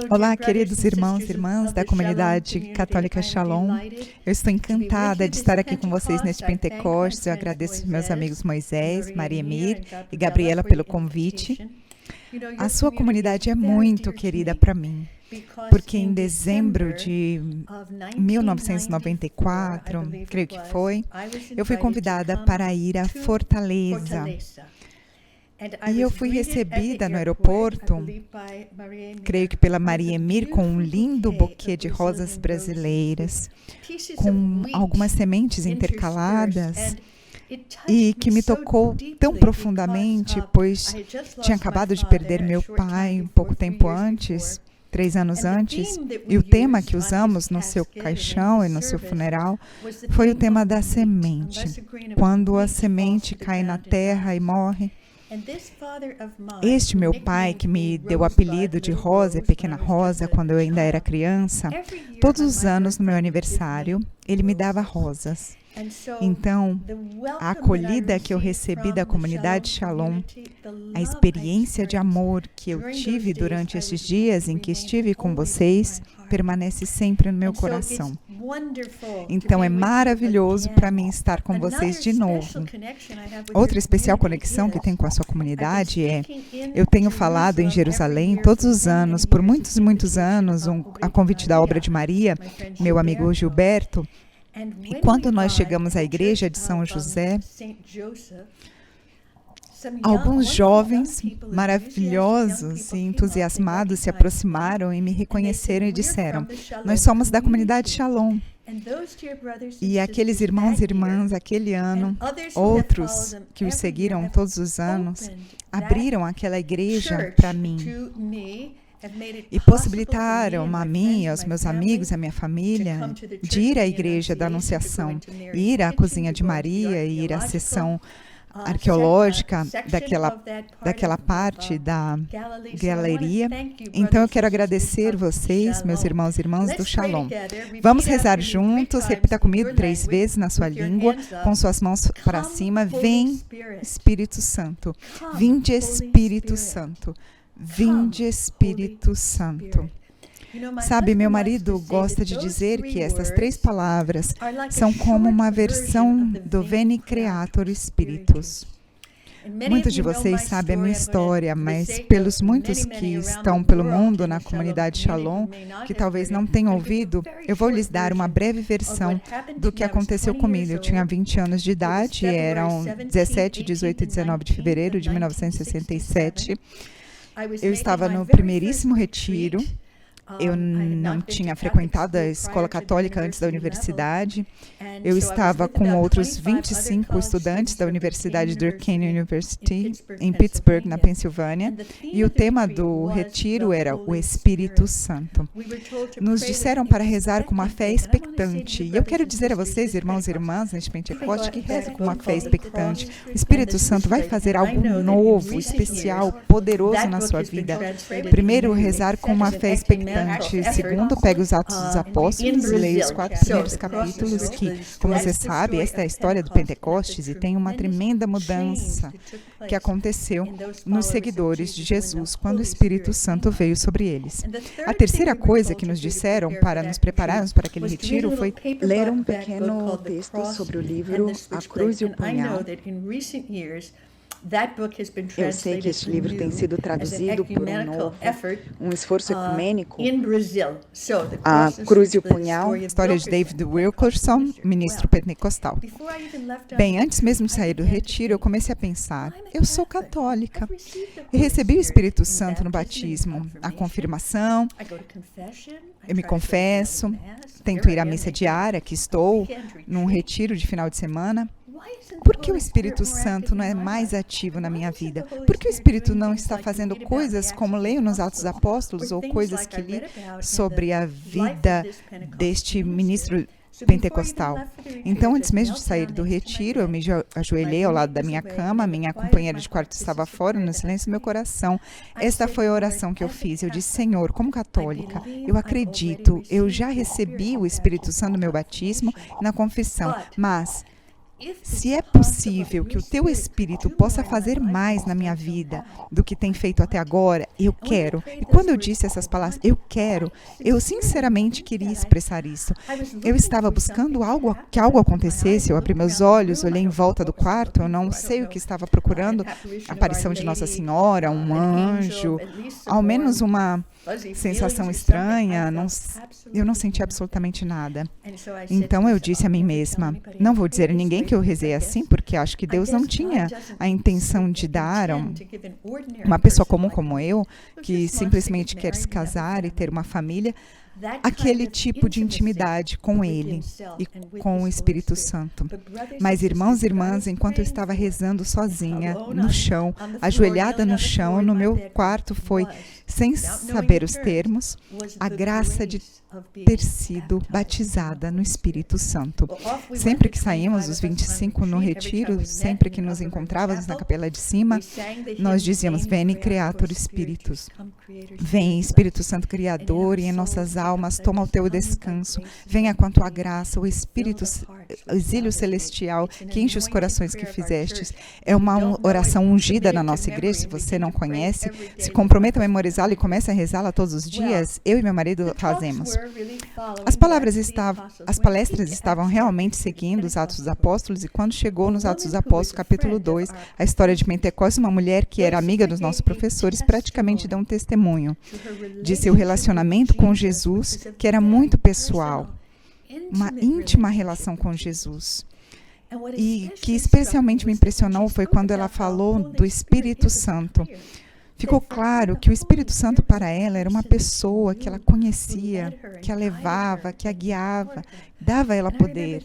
Olá, queridos irmãos e irmãs da comunidade católica Shalom. Eu estou encantada de estar aqui com vocês neste Pentecostes. Eu agradeço meus amigos Moisés, Maria Emir e Gabriela pelo convite. A sua comunidade é muito querida para mim, porque em dezembro de 1994, creio que foi, eu fui convidada para ir à Fortaleza. E eu fui recebida no aeroporto, creio que pela Maria Emir, com um lindo buquê de rosas brasileiras, com algumas sementes intercaladas, e que me tocou tão profundamente, pois tinha acabado de perder meu pai um pouco tempo antes, 3 anos antes, e o tema que usamos no seu caixão e no seu funeral foi o tema da semente. Quando a semente cai na terra e morre, este meu pai, que me deu o apelido de Rosa, Pequena Rosa, quando eu ainda era criança, todos os anos no meu aniversário, ele me dava rosas. Então, a acolhida que eu recebi da comunidade Shalom, a experiência de amor que eu tive durante estes dias em que estive com vocês, permanece sempre no meu coração. Então, é maravilhoso para mim estar com vocês de novo. Outra especial conexão que tenho com a sua comunidade é, eu tenho falado em Jerusalém todos os anos, por muitos e muitos anos, a convite da obra de Maria, meu amigo Gilberto. E quando nós chegamos à igreja de São José, alguns jovens maravilhosos e entusiasmados se aproximaram e me reconheceram e disseram: nós somos da comunidade Shalom. E aqueles irmãos e irmãs, aquele ano, outros que os seguiram todos os anos, abriram aquela igreja para mim. E possibilitaram a mim, aos meus amigos, a minha família, de ir à igreja da Anunciação, ir à cozinha de Maria, ir à sessão arqueológica daquela parte da galeria. Então eu quero agradecer vocês, meus irmãos e irmãs do Shalom. Vamos rezar juntos, repita comigo 3 vezes na sua língua, com suas mãos para cima. Vem, Espírito Santo. Vinde, Espírito Santo. Vinde, Espírito Santo. Sabe, meu marido gosta de dizer que estas 3 palavras são como uma versão do Veni Creator Spiritus. Muitos de vocês sabem a minha história, mas pelos muitos que estão pelo mundo na comunidade Shalom, que talvez não tenham ouvido, eu vou lhes dar uma breve versão do que aconteceu comigo. Eu tinha 20 anos de idade, eram 17, 18 e 19 de fevereiro de 1967. Eu estava no primeiríssimo retiro. Eu não tinha frequentado a escola católica antes da universidade. Eu estava com outros 25 estudantes da Universidade Duquesne University, em Pittsburgh, na Pensilvânia, e o tema do retiro era o Espírito Santo. Nos disseram para rezar com uma fé expectante. E eu quero dizer a vocês, irmãos e irmãs, neste Pentecoste, que rezem com uma fé expectante. O Espírito Santo vai fazer algo novo, especial, poderoso na sua vida. Primeiro, rezar com uma fé expectante. Segundo, pegue os Atos dos Apóstolos e leia os 4 primeiros capítulos, que, como você sabe, esta é a história do Pentecostes e tem uma tremenda mudança que aconteceu nos seguidores de Jesus quando o Espírito Santo veio sobre eles. A terceira coisa que nos disseram para nos prepararmos para aquele retiro foi ler um pequeno texto sobre o livro A Cruz e o Punhal. Eu sei que este livro tem sido traduzido por um esforço ecumênico. A Cruz e o Punhal, história de David Wilkerson, ministro pentecostal. Bem, antes mesmo de sair do retiro, eu comecei a pensar, eu sou católica. Eu recebi o Espírito Santo no batismo, a confirmação, eu me confesso, tento ir à missa diária, que estou num retiro de final de semana. Por que o Espírito Santo não é mais ativo na minha vida? Por que o Espírito não está fazendo coisas como leio nos Atos dos Apóstolos ou coisas que li sobre a vida deste ministro pentecostal? Então, antes mesmo de sair do retiro, eu me ajoelhei ao lado da minha cama, minha companheira de quarto estava fora, no silêncio do meu coração. Esta foi a oração que eu fiz. Eu disse: Senhor, como católica, eu acredito, eu já recebi o Espírito Santo no meu batismo, na confissão, mas Se é possível que o teu Espírito possa fazer mais na minha vida do que tem feito até agora, eu quero. E quando eu disse essas palavras, eu quero, eu sinceramente queria expressar isso. Eu estava buscando que algo acontecesse, eu abri meus olhos, olhei em volta do quarto, eu não sei o que estava procurando, a aparição de Nossa Senhora, um anjo, ao menos uma sensação estranha, eu não senti absolutamente nada. Então eu disse a mim mesma, não vou dizer a ninguém que eu rezei assim, porque acho que Deus não tinha a intenção de dar a uma pessoa comum como eu, que simplesmente quer se casar e ter uma família, aquele tipo de intimidade com Ele e com o Espírito Santo. Mas, irmãos e irmãs, enquanto eu estava rezando sozinha, no chão, ajoelhada no chão, no meu quarto, foi, sem saber os termos, a graça de ter sido batizada no Espírito Santo. Sempre que saímos, os 25 no retiro, sempre que nos encontrávamos na capela de cima, nós dizíamos, Veni Creator Spiritus. Vem, Espírito Santo Criador, e em nossas almas toma o teu descanso. Venha com a tua graça, o Espírito, o exílio celestial que enche os corações que fizestes. É uma oração ungida na nossa igreja, se você não conhece, se comprometa a memorizá-la e comece a rezá-la todos os dias. Eu e meu marido fazemos. As palestras estavam realmente seguindo os Atos dos Apóstolos, e quando chegou nos Atos dos Apóstolos, capítulo 2, a história de Pentecostes, uma mulher que era amiga dos nossos professores praticamente deu um testemunho de seu relacionamento com Jesus, que era muito pessoal, uma íntima relação com Jesus. E que especialmente me impressionou foi quando ela falou do Espírito Santo. Ficou claro que o Espírito Santo para ela era uma pessoa que ela conhecia, que a levava, que a guiava, dava a ela poder.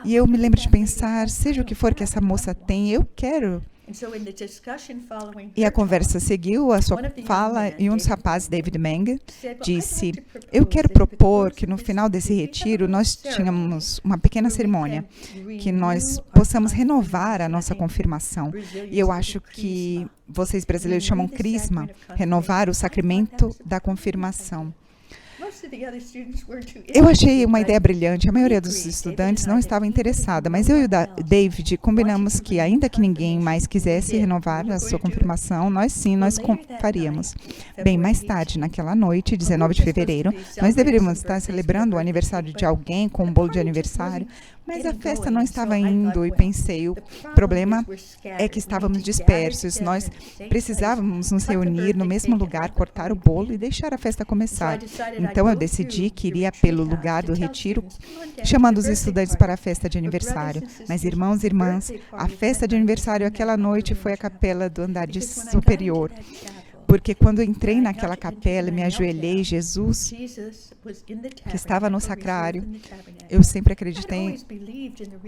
E eu me lembro de pensar, seja o que for que essa moça tem, eu quero. E a conversa seguiu, a sua fala, e um dos rapazes, David Meng, disse, eu quero propor que no final desse retiro nós tínhamos uma pequena cerimônia, que nós possamos renovar a nossa confirmação. E eu acho que vocês brasileiros chamam crisma, renovar o sacramento da confirmação. Eu achei uma ideia brilhante. A maioria dos estudantes não estava interessada, mas eu e o David combinamos que, ainda que ninguém mais quisesse renovar a sua confirmação, nós faríamos. Bem, mais tarde, naquela noite, 19 de fevereiro, nós deveríamos estar celebrando o aniversário de alguém com um bolo de aniversário, mas a festa não estava indo e pensei, o problema é que estávamos dispersos, nós precisávamos nos reunir no mesmo lugar, cortar o bolo e deixar a festa começar. Então eu decidi que iria pelo lugar do retiro, chamando os estudantes para a festa de aniversário. Mas, irmãos e irmãs, a festa de aniversário aquela noite foi a capela do andar superior. Porque quando eu entrei naquela capela, me ajoelhei, Jesus, que estava no sacrário, eu sempre acreditei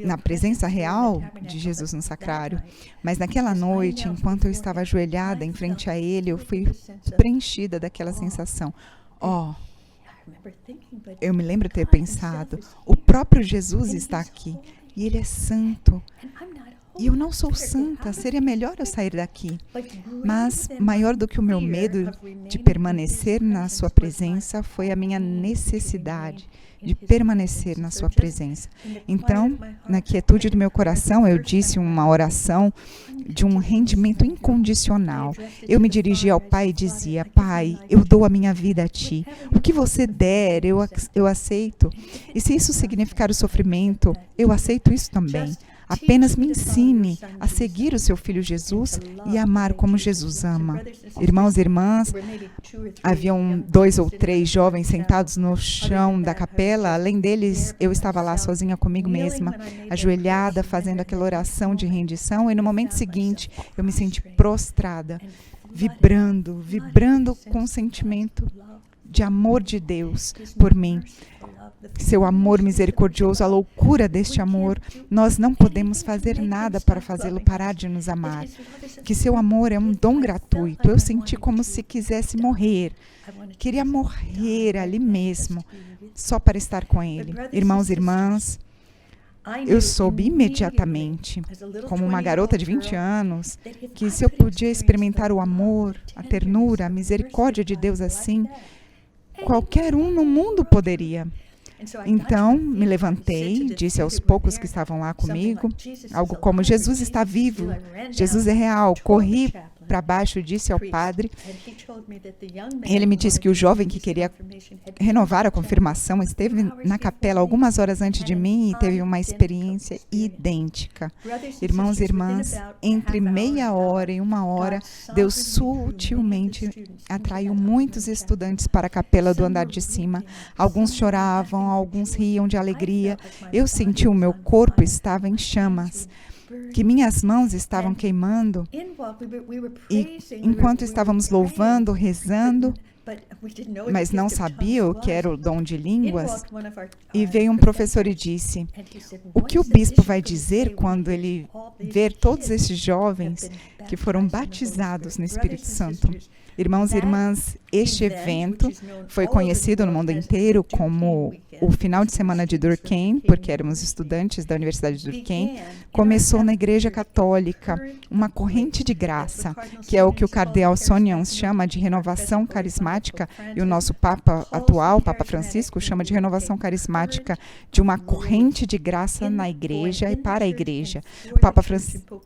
na presença real de Jesus no sacrário. Mas naquela noite, enquanto eu estava ajoelhada em frente a Ele, eu fui preenchida daquela sensação. Eu me lembro de ter pensado, o próprio Jesus está aqui, e Ele é santo. E eu não sou santa, seria melhor eu sair daqui. Mas, maior do que o meu medo de permanecer na sua presença, foi a minha necessidade de permanecer na sua presença. Então, na quietude do meu coração, eu disse uma oração de um rendimento incondicional. Eu me dirigia ao Pai e dizia, Pai, eu dou a minha vida a Ti. O que você der, eu aceito. E se isso significar o sofrimento, eu aceito isso também. Apenas me ensine a seguir o seu Filho Jesus e amar como Jesus ama. Irmãos e irmãs, haviam 2 ou 3 jovens sentados no chão da capela. Além deles, eu estava lá sozinha comigo mesma, ajoelhada, fazendo aquela oração de rendição. E no momento seguinte, eu me senti prostrada, vibrando com o sentimento de amor de Deus por mim. Seu amor misericordioso, a loucura deste amor, nós não podemos fazer nada para fazê-lo parar de nos amar. Que seu amor é um dom gratuito. Eu senti como se quisesse morrer. Queria morrer ali mesmo, só para estar com Ele. Irmãos e irmãs, eu soube imediatamente, como uma garota de 20 anos, que se eu podia experimentar o amor, a ternura, a misericórdia de Deus assim, qualquer um no mundo poderia. Então, me levantei, disse aos poucos que estavam lá comigo, algo como: Jesus está vivo, Jesus é real. Corri para baixo, disse ao padre. Ele me disse que o jovem que queria renovar a confirmação esteve na capela algumas horas antes de mim e teve uma experiência idêntica. Irmãos e irmãs, entre meia hora e uma hora, Deus sutilmente atraiu muitos estudantes para a capela do andar de cima. Alguns choravam, alguns riam de alegria. Eu senti o meu corpo estava em chamas, que minhas mãos estavam queimando, e enquanto estávamos louvando, rezando, mas não sabia o que era o dom de línguas, e veio um professor e disse: o que o bispo vai dizer quando ele ver todos esses jovens que foram batizados no Espírito Santo? Irmãos e irmãs, este evento foi conhecido no mundo inteiro como o final de semana de Durkheim, porque éramos estudantes da Universidade de Durkheim. Começou na Igreja Católica uma corrente de graça, que é o que o cardeal Sonians chama de renovação carismática, e o nosso Papa atual, Papa Francisco, chama de renovação carismática, de uma corrente de graça na Igreja e para a Igreja. O Papa Francisco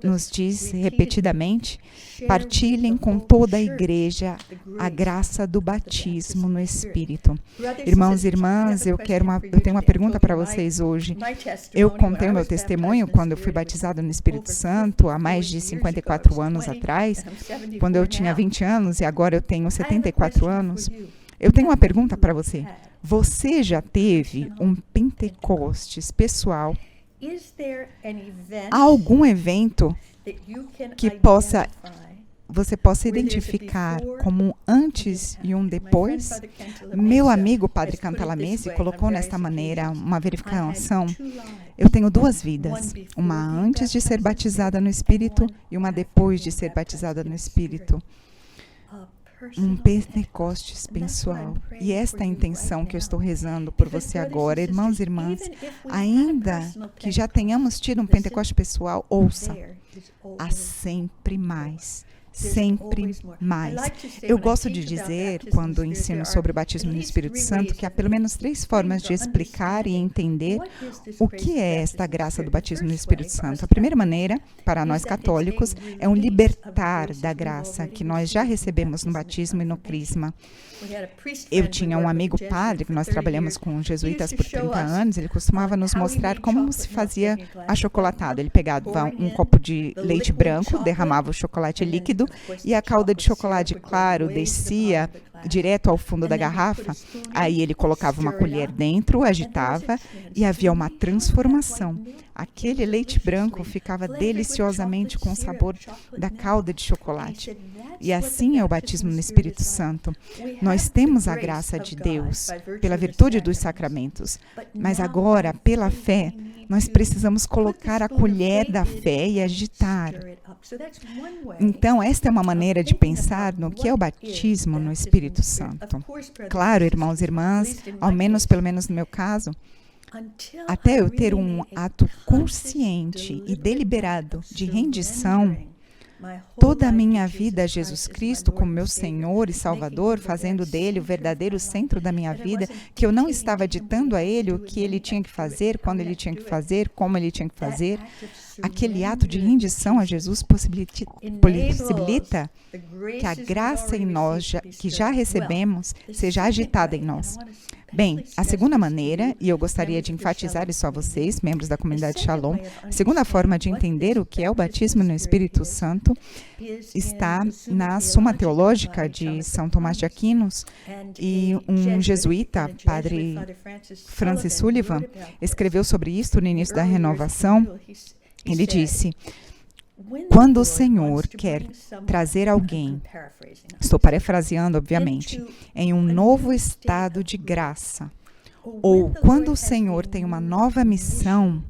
nos diz repetidamente: partilhem com toda a Igreja a graça do batismo no Espírito. Irmãos e irmãs, eu tenho uma pergunta para vocês hoje. Eu contei o meu testemunho quando eu fui batizado no Espírito Santo há mais de 54 anos atrás, quando eu tinha 20 anos e agora eu tenho 74 anos. Eu tenho uma pergunta para você. Você já teve um Pentecostes pessoal? Há algum evento que você possa identificar como um antes e um depois? Meu amigo Padre Cantalamesse colocou nesta maneira uma verificação. Eu tenho duas vidas, uma antes de ser batizada no Espírito e uma depois de ser batizada no Espírito. Um Pentecostes pessoal. E esta é a intenção que eu estou rezando por você agora. Irmãos e irmãs, ainda que já tenhamos tido um Pentecostes pessoal, ouça, há sempre mais. Sempre mais. Eu gosto de dizer, quando ensino sobre o batismo no Espírito Santo, que há pelo menos 3 formas de explicar e entender o que é esta graça do batismo no Espírito Santo. A primeira maneira, para nós católicos, é um libertar da graça que nós já recebemos no batismo e no crisma. Eu tinha um amigo padre, que nós trabalhamos com jesuítas por 30 anos, ele costumava nos mostrar como se fazia achocolatado. Ele pegava um copo de leite branco, derramava o chocolate líquido, e a calda de chocolate claro descia direto ao fundo da garrafa. Aí ele colocava uma colher dentro, agitava e havia uma transformação. Aquele leite branco ficava deliciosamente com o sabor da calda de chocolate. E assim é o batismo no Espírito Santo. Nós temos a graça de Deus pela virtude dos sacramentos, mas agora, pela fé, nós precisamos colocar a colher da fé e agitar. Então, esta é uma maneira de pensar no que é o batismo no Espírito Santo. Claro, irmãos e irmãs, pelo menos no meu caso, até eu ter um ato consciente e deliberado de rendição, toda a minha vida a Jesus Cristo como meu Senhor e Salvador, fazendo dele o verdadeiro centro da minha vida, que eu não estava ditando a ele o que ele tinha que fazer, quando ele tinha que fazer, como ele tinha que fazer. Aquele ato de rendição a Jesus possibilita que a graça em nós, que já recebemos, seja agitada em nós. Bem, a segunda maneira, e eu gostaria de enfatizar isso a vocês, membros da comunidade Shalom, a segunda forma de entender o que é o batismo no Espírito Santo está na Suma Teológica de São Tomás de Aquinos, e um jesuíta, Padre Francis Sullivan, escreveu sobre isso no início da renovação. Ele disse: quando o Senhor quer trazer alguém, estou parafraseando, obviamente, em um novo estado de graça, ou quando o Senhor tem uma nova missão,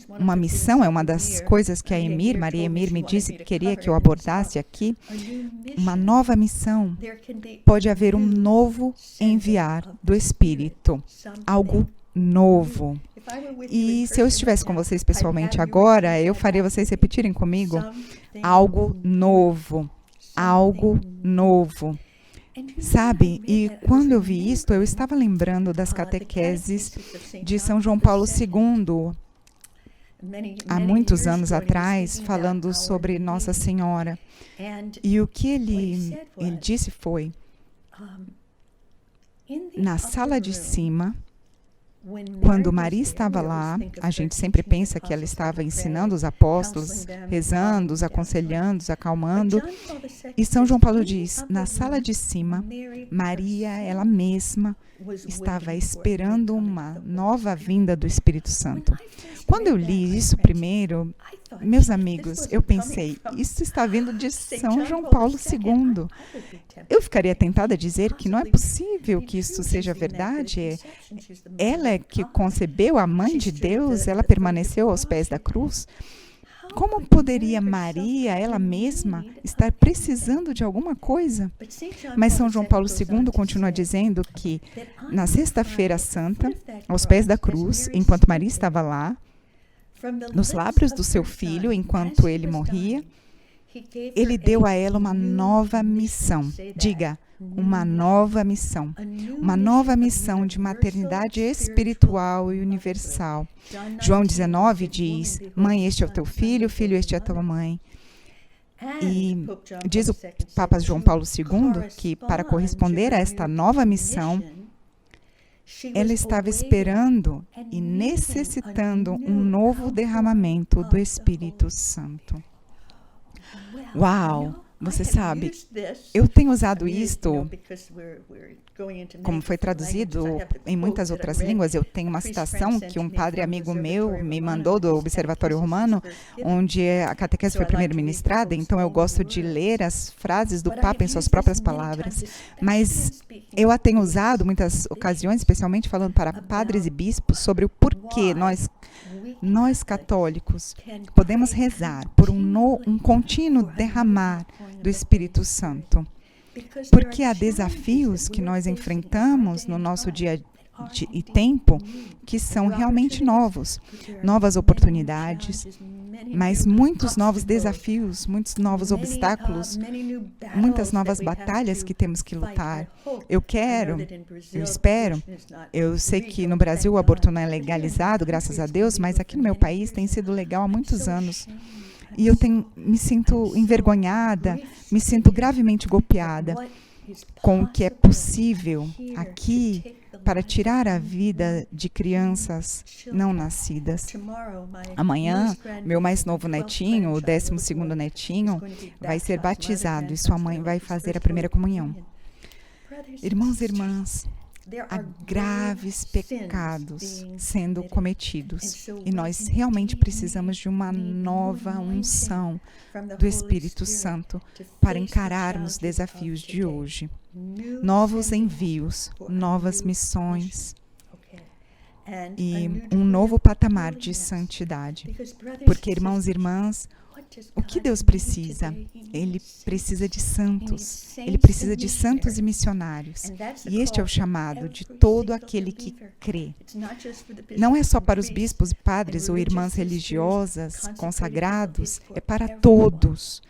uma missão é uma das coisas que a Maria Emir me disse que queria que eu abordasse aqui, uma nova missão, pode haver um novo enviar do Espírito, algo novo. E se eu estivesse com vocês pessoalmente agora, eu faria vocês repetirem comigo: algo novo, algo novo. Sabe, e quando eu vi isto, eu estava lembrando das catequeses de São João Paulo II, há muitos anos atrás, falando sobre Nossa Senhora. E o que ele disse foi, na sala de cima, quando Maria estava lá, a gente sempre pensa que ela estava ensinando os apóstolos, rezando, os aconselhando, os acalmando. E São João Paulo diz, na sala de cima, Maria, ela mesma, estava esperando uma nova vinda do Espírito Santo. Quando eu li isso primeiro, meus amigos, eu pensei, isso está vindo de São João Paulo II. Eu ficaria tentada a dizer que não é possível que isso seja verdade. Ela é que concebeu a Mãe de Deus, ela permaneceu aos pés da cruz. Como poderia Maria, ela mesma, estar precisando de alguma coisa? Mas São João Paulo II continua dizendo que na Sexta-feira Santa, aos pés da cruz, enquanto Maria estava lá, nos lábios do seu filho, enquanto ele morria, ele deu a ela uma nova missão. Diga, uma nova missão. Uma nova missão de maternidade espiritual e universal. João 19 diz, mãe, este é o teu filho, filho, este é a tua mãe. E diz o Papa João Paulo II que, para corresponder a esta nova missão, ela estava esperando e necessitando um novo derramamento do Espírito Santo. Uau! Você sabe, eu tenho usado isto, como foi traduzido em muitas outras línguas. Eu tenho uma citação que um padre amigo meu me mandou do Observatório Romano, onde a catequese foi primeiro ministrada, então eu gosto de ler as frases do Papa em suas próprias palavras. Mas eu a tenho usado em muitas ocasiões, especialmente falando para padres e bispos, sobre o porquê nós católicos podemos rezar por um contínuo derramar do Espírito Santo. Porque há desafios que nós enfrentamos no nosso dia e tempo que são realmente novos, novas oportunidades, mas muitos novos desafios, muitos novos obstáculos, muitas novas batalhas que temos que lutar. Eu espero, eu sei que no Brasil o aborto não é legalizado, graças a Deus, mas aqui no meu país tem sido legal há muitos anos. E eu me sinto envergonhada, me sinto gravemente golpeada com o que é possível aqui para tirar a vida de crianças não nascidas. Amanhã, meu mais novo netinho, o 12º netinho, vai ser batizado e sua mãe vai fazer a primeira comunhão. Irmãos e irmãs, há graves pecados sendo cometidos e nós realmente precisamos de uma nova unção do Espírito Santo para encararmos os desafios de hoje. Novos envios, novas missões e um novo patamar de santidade. Porque, irmãos e irmãs, o que Deus precisa? Ele precisa de santos. Ele precisa de santos e missionários. E este é o chamado de todo aquele que crê. Não é só para os bispos, padres ou irmãs religiosas, consagrados, é para todos.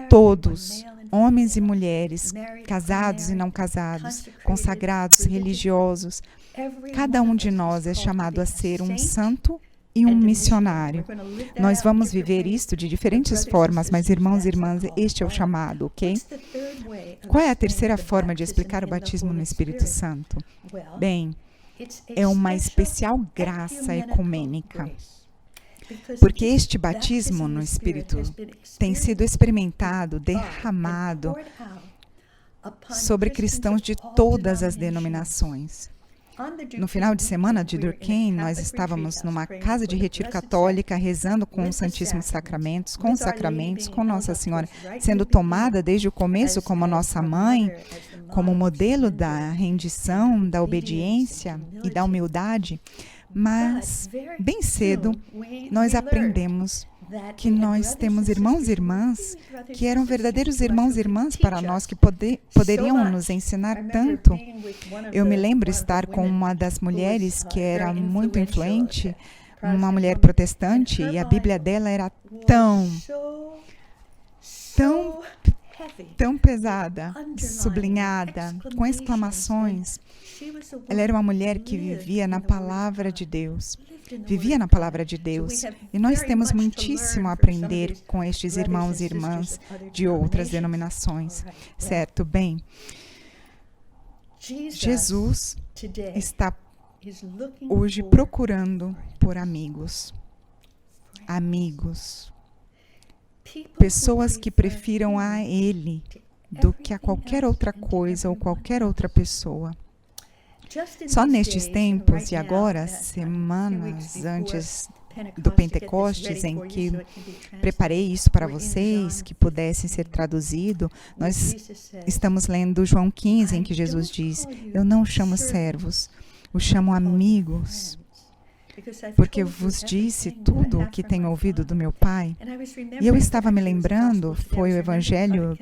Todos, homens e mulheres, casados e não casados, consagrados, religiosos. Cada um de nós é chamado a ser um santo e um missionário. Nós vamos viver isto de diferentes formas, mas, irmãos e irmãs, este é o chamado, ok? Qual é a terceira forma de explicar o batismo no Espírito Santo? Bem, é uma especial graça ecumênica. Porque este batismo no Espírito tem sido experimentado, derramado sobre cristãos de todas as denominações. No final de semana de Durkheim, nós estávamos numa casa de retiro católica, rezando com os Santíssimos Sacramentos, com Nossa Senhora, sendo tomada desde o começo como nossa mãe, como modelo da rendição, da obediência e da humildade. Mas, bem cedo, nós aprendemos que nós temos irmãos e irmãs que eram verdadeiros irmãos e irmãs para nós, que poderiam nos ensinar tanto. Eu me lembro estar com uma das mulheres que era muito influente, uma mulher protestante, e a Bíblia dela era tão tão pesada, sublinhada, com exclamações. Ela era uma mulher que vivia na palavra de Deus. Vivia na palavra de Deus. E nós temos muitíssimo a aprender com estes irmãos e irmãs de outras denominações. Certo? Bem, Jesus está hoje procurando por amigos. Amigos. Pessoas que prefiram a Ele do que a qualquer outra coisa ou qualquer outra pessoa. Só nestes tempos e agora, semanas antes do Pentecostes, em que preparei isso para vocês, que pudesse ser traduzido, nós estamos lendo João 15, em que Jesus diz: eu não chamo servos, os chamo amigos, porque vos disse tudo o que tenho ouvido do meu Pai. E eu estava me lembrando, foi o evangelho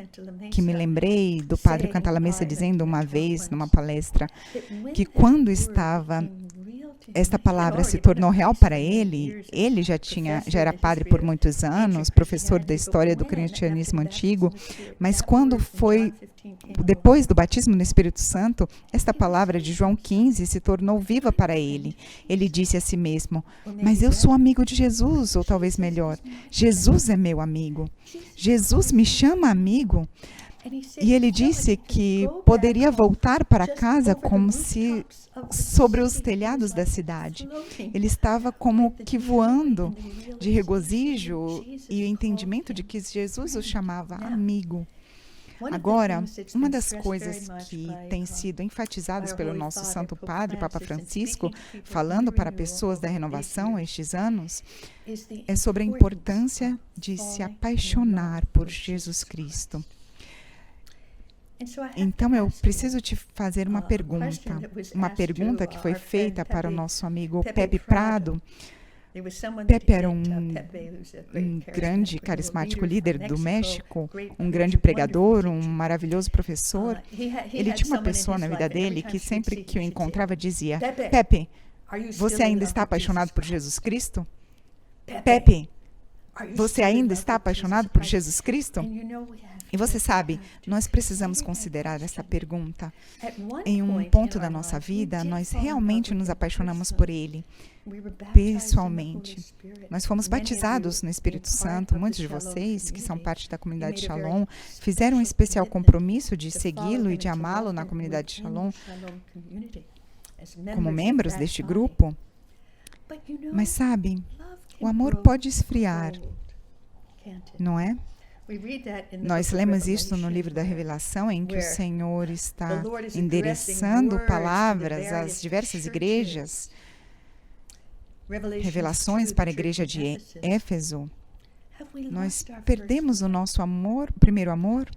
que me lembrei do padre Cantalamessa dizendo uma vez, numa palestra, que quando esta palavra se tornou real para ele já era padre por muitos anos, professor da história do cristianismo antigo, mas quando foi depois do batismo no Espírito Santo, esta palavra de João 15 se tornou viva para ele. Ele disse a si mesmo: mas eu sou amigo de Jesus, ou talvez melhor, Jesus é meu amigo. Jesus me chama amigo. E ele disse que poderia voltar para casa como se sobre os telhados da cidade. Ele estava como que voando de regozijo e o entendimento de que Jesus o chamava amigo. Agora, uma das coisas que tem sido enfatizadas pelo nosso Santo Padre, Papa Francisco, falando para pessoas da renovação estes anos, é sobre a importância de se apaixonar por Jesus Cristo. Então, eu preciso te fazer uma pergunta que foi feita para o nosso amigo Pepe Prado. Pepe era um grande carismático líder do México, um grande pregador, um maravilhoso professor. Ele tinha uma pessoa na vida dele que sempre que o encontrava dizia: Pepe, você ainda está apaixonado por Jesus Cristo? Pepe, você ainda está apaixonado por Jesus Cristo? E você sabe, nós precisamos considerar essa pergunta. Em um ponto da nossa vida, nós realmente nos apaixonamos por Ele, pessoalmente. Nós fomos batizados no Espírito Santo. Muitos de vocês, que são parte da comunidade Shalom, fizeram um especial compromisso de segui-lo e de amá-lo na comunidade Shalom, como membros deste grupo. Mas sabe, o amor pode esfriar, não é? Nós lemos isto no livro da Revelação, em que o Senhor está endereçando palavras às diversas igrejas, revelações para a igreja de Éfeso. Nós perdemos o nosso amor, primeiro amor?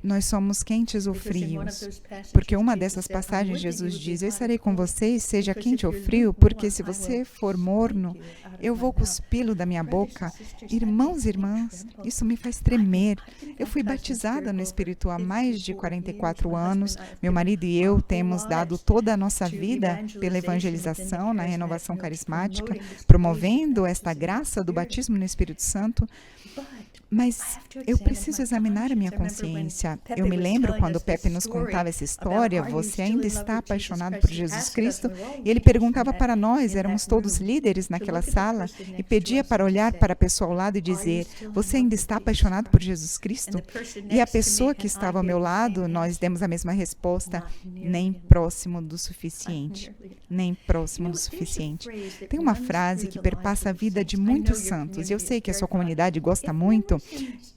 Nós somos quentes ou frios? Porque uma dessas passagens Jesus diz: eu estarei com vocês, seja quente ou frio, porque se você for morno, eu vou cuspi-lo da minha boca. Irmãos e irmãs, isso me faz tremer. Eu fui batizada no Espírito há mais de 44 anos. Meu marido e eu temos dado toda a nossa vida pela evangelização na renovação carismática, promovendo esta graça do batismo no Espírito Santo. Mas eu preciso examinar a minha consciência. Eu me lembro quando o Pepe nos contava essa história: você ainda está apaixonado por Jesus Cristo? E ele perguntava para nós, éramos todos líderes naquela sala, e pedia para olhar para a pessoa ao lado e dizer: você ainda está apaixonado por Jesus Cristo? E a pessoa que estava ao meu lado, nós demos a mesma resposta: nem próximo do suficiente. Nem próximo do suficiente. Tem uma frase que perpassa a vida de muitos santos, e eu sei que a sua comunidade gosta muito.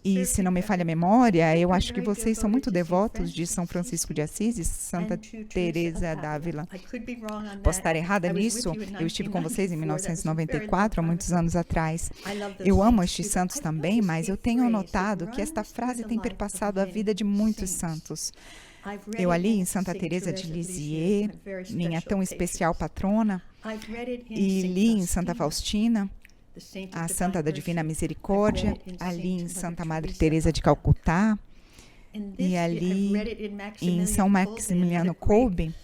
E se não me falha a memória, eu acho que vocês são muito devotos de São Francisco de Assis e Santa Teresa d'Ávila. Posso estar errada nisso? Eu estive com vocês em 1994, há muitos anos atrás. Eu amo estes santos também, mas eu tenho notado que esta frase tem perpassado a vida de muitos santos. Eu ali em Santa Teresa de Lisieux, minha tão especial patrona, e li em Santa Faustina, a Santa da Divina Misericórdia, ali em Santa Madre Teresa de Calcutá, e ali em São Maximiliano Kolbe,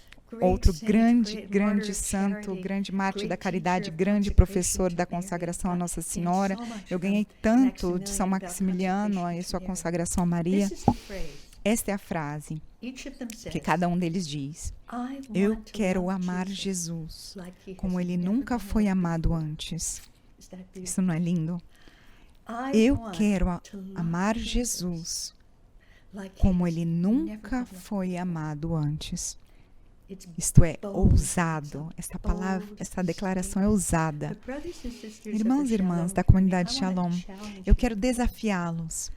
outro grande santo, grande mártir da caridade, grande professor da consagração a Nossa Senhora. Eu ganhei tanto de São Maximiliano e sua consagração a Maria. Esta é a frase que cada um deles diz: eu quero amar Jesus como ele nunca foi amado antes. Isso não é lindo? Eu quero amar Jesus como ele nunca foi amado antes. Isto é ousado. Esta palavra, esta declaração é ousada. Irmãos e irmãs da comunidade Shalom, eu quero desafiá-los,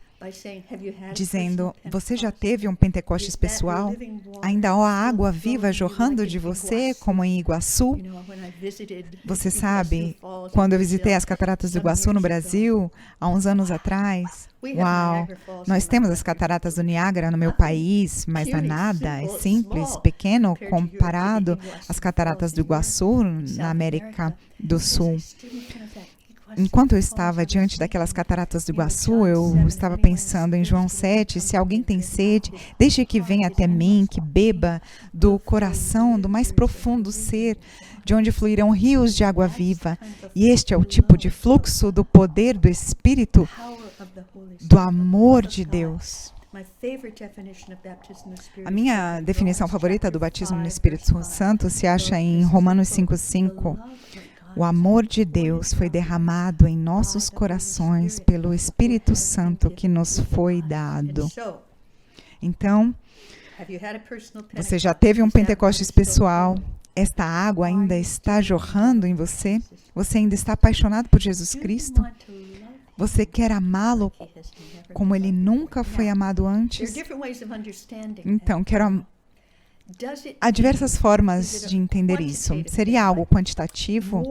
dizendo: você já teve um Pentecostes pessoal? Ainda há água viva jorrando de você, como em Iguaçu? Você sabe, quando eu visitei as Cataratas do Iguaçu no Brasil, há uns anos atrás, uau, nós temos as Cataratas do Niágara no meu país, mas não é nada, é simples, pequeno, comparado às Cataratas do Iguaçu na América do Sul. Enquanto eu estava diante daquelas cataratas do Iguaçu, eu estava pensando em João 7, se alguém tem sede, deixe que venha até mim, que beba do coração, do mais profundo ser, de onde fluirão rios de água viva. E este é o tipo de fluxo do poder do Espírito, do amor de Deus. A minha definição favorita do batismo no Espírito Santo se acha em Romanos 5:5. O amor de Deus foi derramado em nossos corações pelo Espírito Santo que nos foi dado. Então, você já teve um Pentecostes pessoal? Esta água ainda está jorrando em você? Você ainda está apaixonado por Jesus Cristo? Você quer amá-lo como ele nunca foi amado antes? Então, há diversas formas de entender isso. Seria algo quantitativo?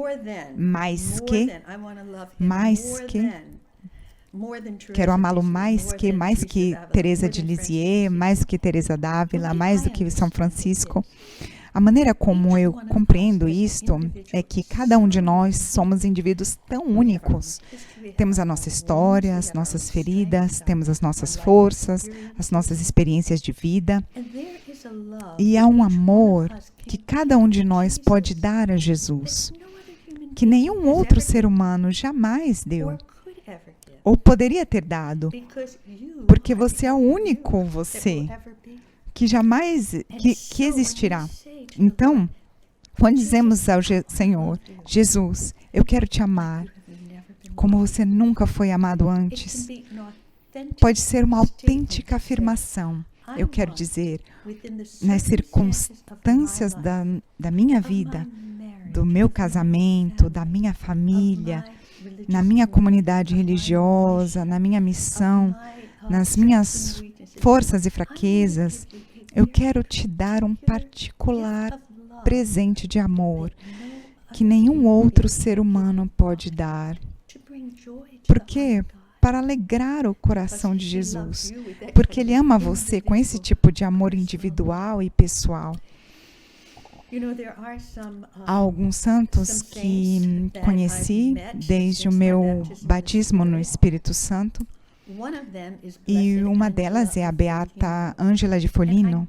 Mais que? Quero amá-lo mais que Teresa de Lisieux, mais do que Teresa d'Ávila, mais do que São Francisco. A maneira como eu compreendo isto é que cada um de nós somos indivíduos tão únicos. Temos a nossa história, as nossas feridas, temos as nossas forças, as nossas experiências de vida. E há um amor que cada um de nós pode dar a Jesus, que nenhum outro ser humano jamais deu, ou poderia ter dado, porque você é o único você, que jamais que existirá. Então, quando dizemos ao Senhor, Jesus, eu quero te amar, como você nunca foi amado antes, pode ser uma autêntica afirmação. Eu quero dizer, nas circunstâncias da minha vida, do meu casamento, da minha família, na minha comunidade religiosa, na minha missão, nas minhas forças e fraquezas, eu quero te dar um particular presente de amor que nenhum outro ser humano pode dar. Por quê? Para alegrar o coração de Jesus, porque Ele ama você com esse tipo de amor individual e pessoal. Há alguns santos que conheci desde o meu batismo no Espírito Santo, e uma delas é a Beata Ângela de Foligno.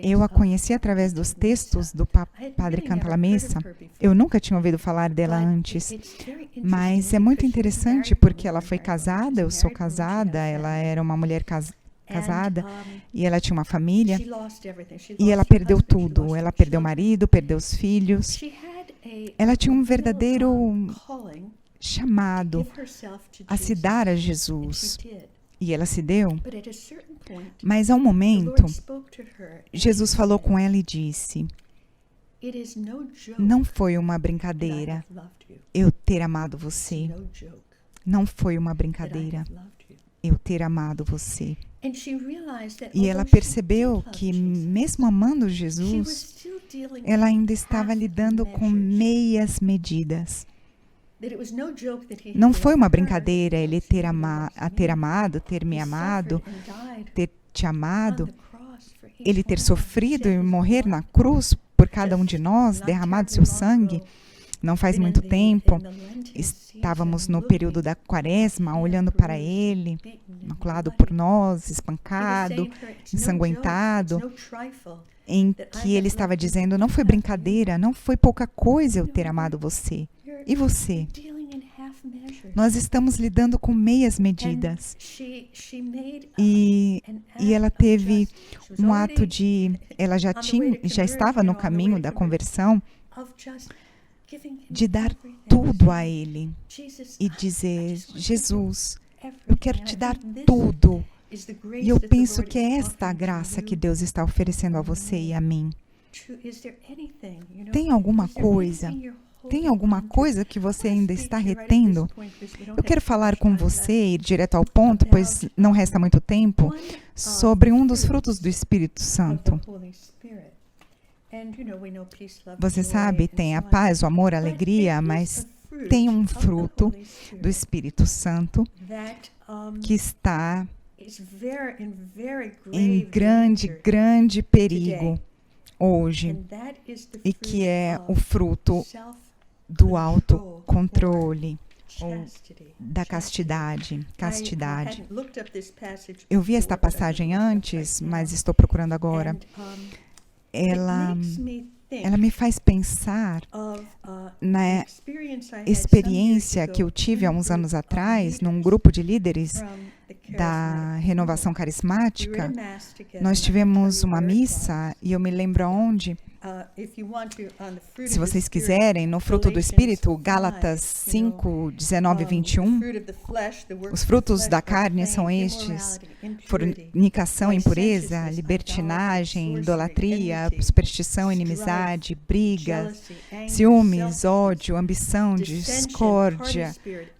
Eu a conheci através dos textos do Padre Cantalamessa. Eu nunca tinha ouvido falar dela antes, mas é muito interessante porque ela foi casada, eu sou casada, ela era uma mulher casada e ela tinha uma família e ela perdeu tudo. Ela perdeu o marido, perdeu os filhos. Ela tinha um verdadeiro chamado a se dar a Jesus. E ela se deu, mas a um momento, Jesus falou com ela e disse: não foi uma brincadeira eu ter amado você. Não foi uma brincadeira eu ter amado você. E ela percebeu que, mesmo amando Jesus, ela ainda estava lidando com meias medidas. Não foi uma brincadeira ele ter me amado, ter te amado, ele ter sofrido e morrer na cruz por cada um de nós, derramado seu sangue. Não faz muito tempo, estávamos no período da Quaresma, olhando para ele, maculado por nós, espancado, ensanguentado. em que ele estava dizendo, não foi brincadeira, não foi pouca coisa eu ter amado você. E você? Nós estamos lidando com meias medidas. E ela teve um ato de... Ela já estava no caminho da conversão, de dar tudo a Ele e dizer, Jesus, eu quero te dar tudo. E eu penso que é esta a graça que Deus está oferecendo a você e a mim. Tem alguma coisa? Tem alguma coisa que você ainda está retendo? Eu quero falar com você, ir direto ao ponto, pois não resta muito tempo, sobre um dos frutos do Espírito Santo. Você sabe, tem a paz, o amor, a alegria, mas tem um fruto do Espírito Santo que está em grande perigo hoje, e que é o fruto do autocontrole, ou da castidade. Eu vi esta passagem antes, mas estou procurando agora. Ela me faz pensar na experiência que eu tive há uns anos atrás, num grupo de líderes da Renovação Carismática. Nós tivemos uma missa, e eu me lembro aonde, se vocês quiserem, no fruto do Espírito, Gálatas 5, 19 e 21, os frutos da carne são estes: fornicação, impureza, libertinagem, idolatria, superstição, inimizade, briga, ciúmes, ódio, ambição, discórdia,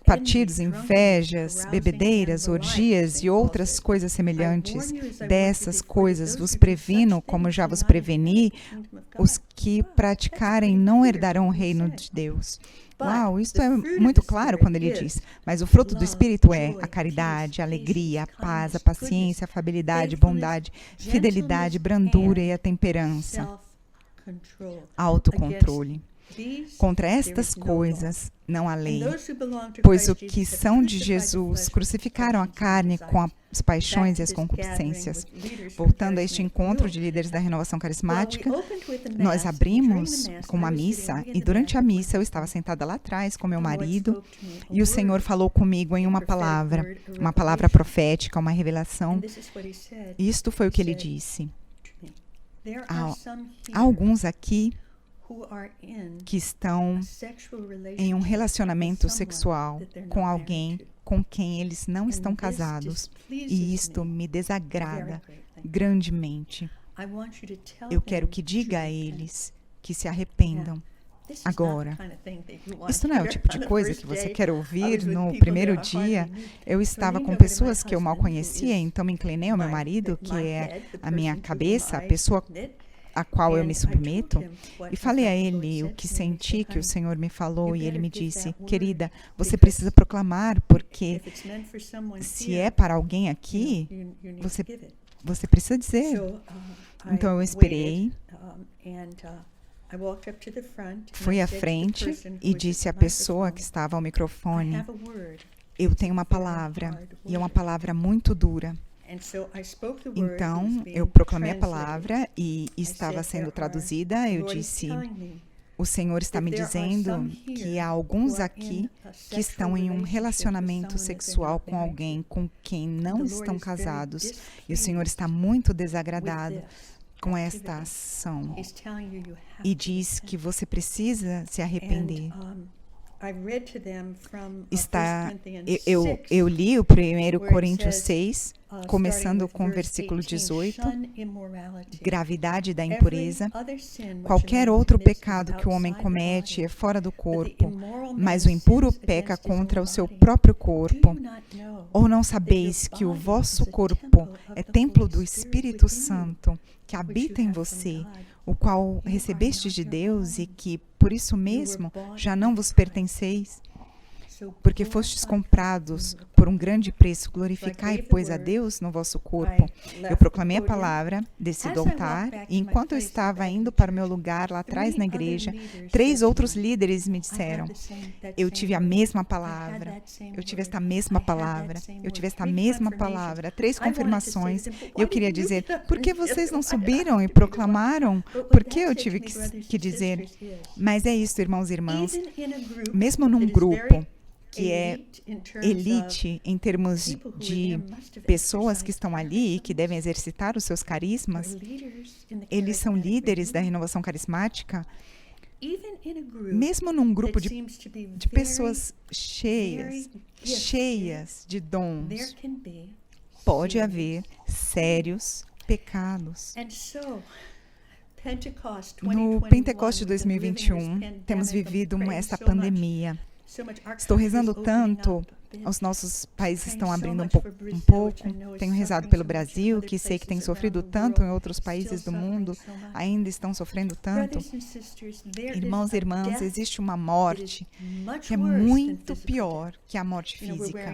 partidos, invejas, bebedeiras, orgias e outras coisas semelhantes. Dessas coisas vos previno, como já vos preveni, os que praticarem não herdarão o reino de Deus. Uau, isso é muito claro quando ele diz, mas o fruto do Espírito é a caridade, a alegria, a paz, a paciência, a afabilidade, bondade, fidelidade, brandura e a temperança, autocontrole. Contra estas coisas não há lei, pois os que são de Jesus crucificaram a carne com as paixões e as concupiscências. Voltando a este encontro de líderes da Renovação Carismática, nós abrimos com uma missa, e durante a missa eu estava sentada lá atrás com meu marido, e o Senhor falou comigo em uma palavra profética, uma revelação. E isto foi o que ele disse. Há alguns aqui que estão em um relacionamento sexual com alguém com quem eles não estão casados, e isto me desagrada grandemente. Eu quero que diga a eles que se arrependam agora. Isso não é o tipo de coisa que você quer ouvir no primeiro dia. Eu estava com pessoas que eu mal conhecia, então me inclinei ao meu marido, que é a minha cabeça, a pessoa a qual eu me submeto, e falei a ele o que senti, que o Senhor me falou, e ele me disse, querida, você precisa proclamar, porque se é para alguém aqui, você precisa dizer. Então eu esperei, fui à frente e disse à pessoa que estava ao microfone, eu tenho uma palavra, e é uma palavra muito dura. Então, eu proclamei a palavra e estava sendo traduzida. Eu disse, o Senhor está me dizendo que há alguns aqui que estão em um relacionamento sexual com alguém com quem não estão casados. E o Senhor está muito desagradado com esta ação. E diz que você precisa se arrepender. Eu li o 1 Coríntios 6, começando com o versículo 18, gravidade da impureza. Qualquer outro pecado que o homem comete é fora do corpo, mas o impuro peca contra o seu próprio corpo. Ou não sabeis que o vosso corpo é templo do Espírito Santo, que habita em você, o qual recebestes de Deus e que, por isso mesmo, já não vos pertenceis? porque fostes comprados por um grande preço, glorificai, pois, a Deus no vosso corpo. Eu proclamei a palavra, desci do altar, e enquanto eu estava indo para o meu lugar lá atrás na igreja, 3 outros líderes me disseram, eu tive a mesma palavra, eu tive esta mesma palavra, eu tive esta mesma palavra, 3 confirmações. Eu queria dizer, por que vocês não subiram e proclamaram? Por que eu tive que dizer? Mas é isso, irmãos e irmãs, mesmo num grupo que é elite em termos de pessoas que estão ali e que devem exercitar os seus carismas, eles são líderes da renovação carismática, mesmo num grupo de pessoas cheias de dons, pode haver sérios pecados. No Pentecoste 2021, temos vivido esta pandemia. Estou rezando tanto, os nossos países estão abrindo um pouco. Tenho rezado pelo Brasil, que sei que tem sofrido tanto, em outros países do mundo ainda estão sofrendo tanto. Irmãos e irmãs, existe uma morte que é muito pior que a morte física.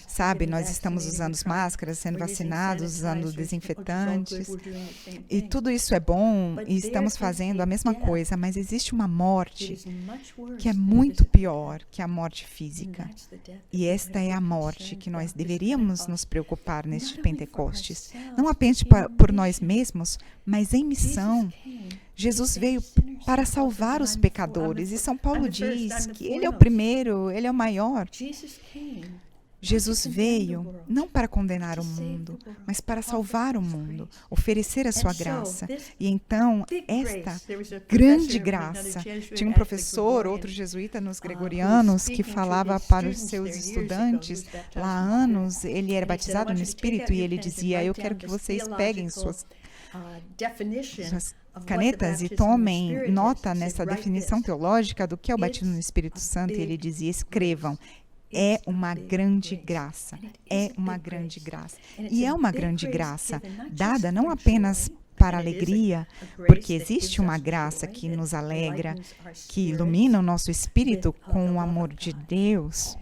Sabe, nós estamos usando máscaras, sendo vacinados, usando desinfetantes, e tudo isso é bom, e estamos fazendo a mesma coisa, mas existe uma morte que é muito pior que a morte física. E esta é a morte que nós deveríamos nos preocupar neste Pentecostes. Não apenas por nós mesmos, mas em missão. Jesus veio para salvar os pecadores. E São Paulo diz que Ele é o primeiro, Ele é o maior. Jesus veio não para condenar o mundo, mas para salvar o mundo, oferecer a sua graça. E então, esta grande graça, tinha um professor, outro jesuíta nos gregorianos, que falava para os seus estudantes, lá há anos, ele era batizado no Espírito e ele dizia, eu quero que vocês peguem suas canetas e tomem nota nessa definição teológica do que é o batismo no Espírito Santo. E ele dizia, escrevam, é uma grande graça, é uma grande graça. E é uma grande graça, dada não apenas para alegria, porque existe uma graça que nos alegra, que ilumina o nosso espírito com o amor de Deus,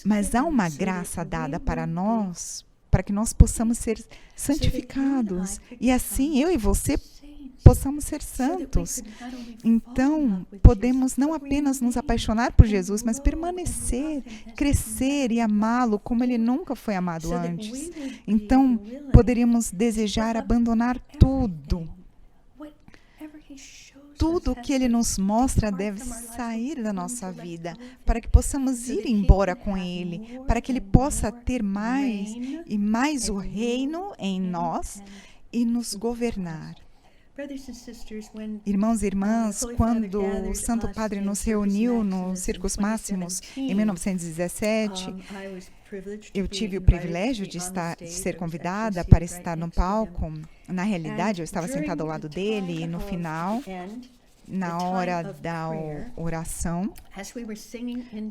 mas há uma graça dada para nós, para que nós possamos ser santificados, e assim eu e você possamos ser santos. Então, podemos não apenas nos apaixonar por Jesus, mas permanecer, crescer e amá-lo como Ele nunca foi amado antes. Então, poderíamos desejar abandonar tudo. Tudo que Ele nos mostra deve sair da nossa vida, para que possamos ir embora com Ele, para que Ele possa ter mais e mais o reino em nós e nos governar. Irmãos e irmãs, quando o Santo Padre nos reuniu no Circus Maximus em 1917, eu tive o privilégio de ser convidada para estar no palco. Na realidade, eu estava sentada ao lado dele e no final, na hora da oração,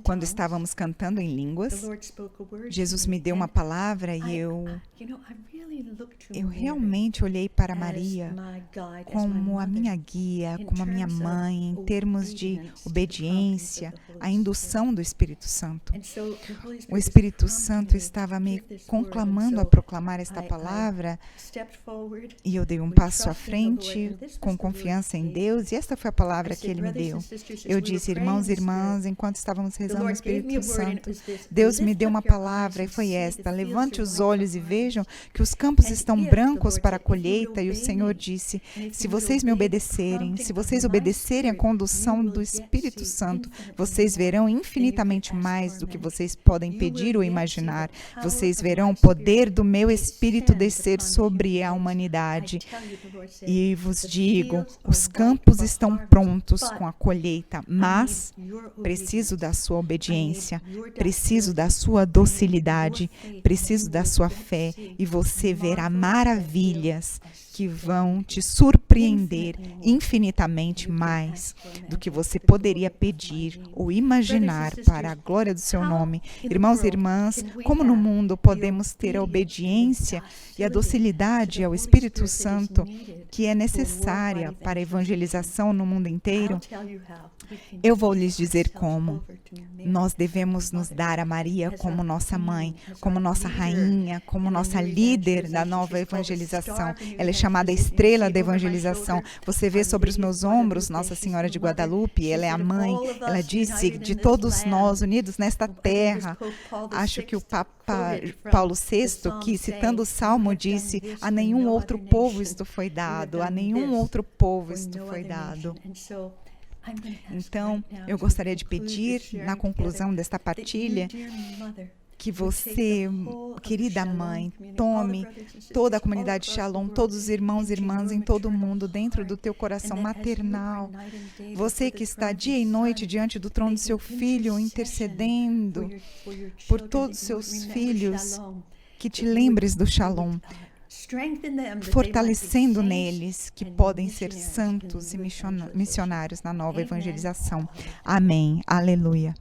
quando estávamos cantando em línguas, Jesus me deu uma palavra e eu realmente olhei para Maria como a minha guia, como a minha mãe, em termos de obediência, a indução do Espírito Santo. O Espírito Santo estava me conclamando a proclamar esta palavra e eu dei um passo à frente com confiança em Deus, e esta foi a palavra que Ele me deu. Eu disse, irmãos e irmãs, enquanto estávamos rezando o Espírito Santo, Deus me deu uma palavra e foi esta: levante os olhos e vejam que os campos estão brancos para a colheita. E o Senhor disse, se vocês me obedecerem, se vocês obedecerem à condução do Espírito Santo, vocês verão infinitamente mais do que vocês podem pedir ou imaginar. Vocês verão o poder do meu Espírito descer sobre a humanidade. E vos digo, os campos estão prontos com a colheita, mas preciso da sua obediência, preciso da sua docilidade, preciso da sua fé, e você verá maravilhas que vão te surpreender infinitamente mais do que você poderia pedir ou imaginar para a glória do seu nome. Irmãos e irmãs, como no mundo podemos ter a obediência e a docilidade ao Espírito Santo que é necessária para a evangelização no mundo inteiro? Eu vou lhes dizer como. Nós devemos nos dar a Maria como nossa mãe, como nossa rainha, como nossa líder da nova evangelização. Ela é chamada estrela da evangelização. Você vê sobre os meus ombros Nossa Senhora de Guadalupe, ela é a mãe. Ela disse, de todos nós unidos nesta terra, acho que o Papa Paulo VI, que citando o Salmo, disse, a nenhum outro povo isto foi dado, a nenhum outro povo isto foi dado. Então, eu gostaria de pedir, na conclusão desta partilha, que você, querida mãe, tome toda a comunidade Shalom, todos os irmãos e irmãs em todo o mundo dentro do teu coração maternal. Você que está dia e noite diante do trono do seu filho, intercedendo por todos os seus filhos, que te lembres do Shalom, fortalecendo neles que podem ser santos e missionários na nova evangelização. Amém. Aleluia.